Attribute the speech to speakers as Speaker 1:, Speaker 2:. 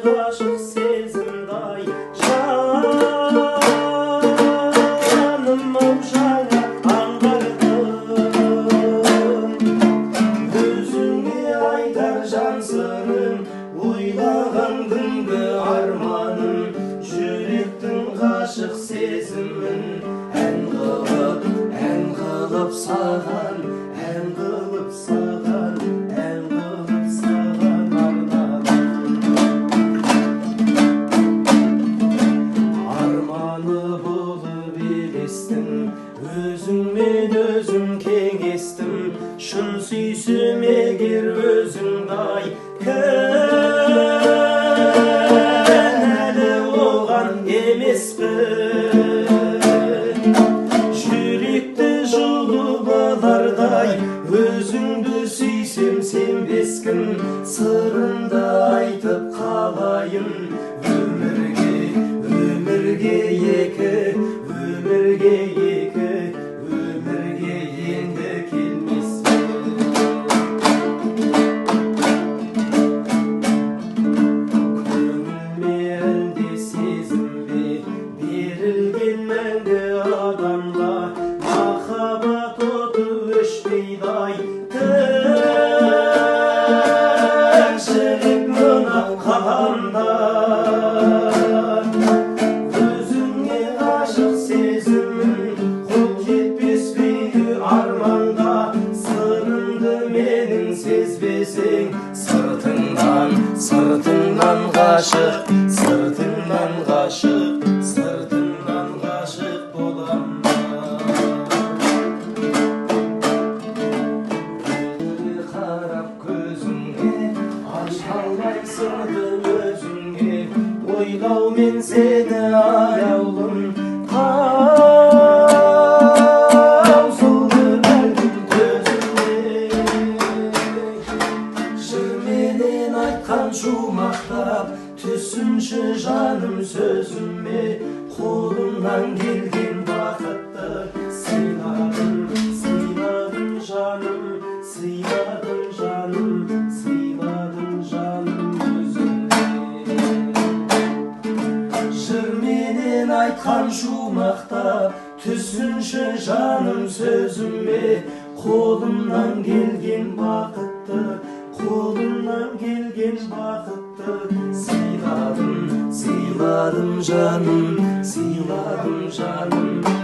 Speaker 1: Ғашық сезімдай жаным ау жаңа аңғардым өзіңе айтар жан сырын ойлаған күнгі арманым жүректің ғашық сезімін ән қылып саған ән қылып саған ән қылып саған өзіңмен өзім кеңестім шын сүйсем егер өзіңдай кінәлі оған емеспін жүректі жұлып алардай өзіңді сүйсем сенбескін сырымды айтып қалайын өмірге екі өмірге енді келмеспін көңілме әлде сезімбе берілген мәңгі адамға махаббат оты өшпейді-ай тіршілік мына ғаламда сезбесең сыртыңнан ғашық болам қарап көзіңе аша алмай сырды өзіңе ойлаумен сені аяулым шумақтап түсінші жаным сөзіме қолымнан келген бақытты сыйладым жаным өзіңе жырменен айтқан шумақтап түсінші жаным сөзіме қолымнан келген бақытты сыйладым жаным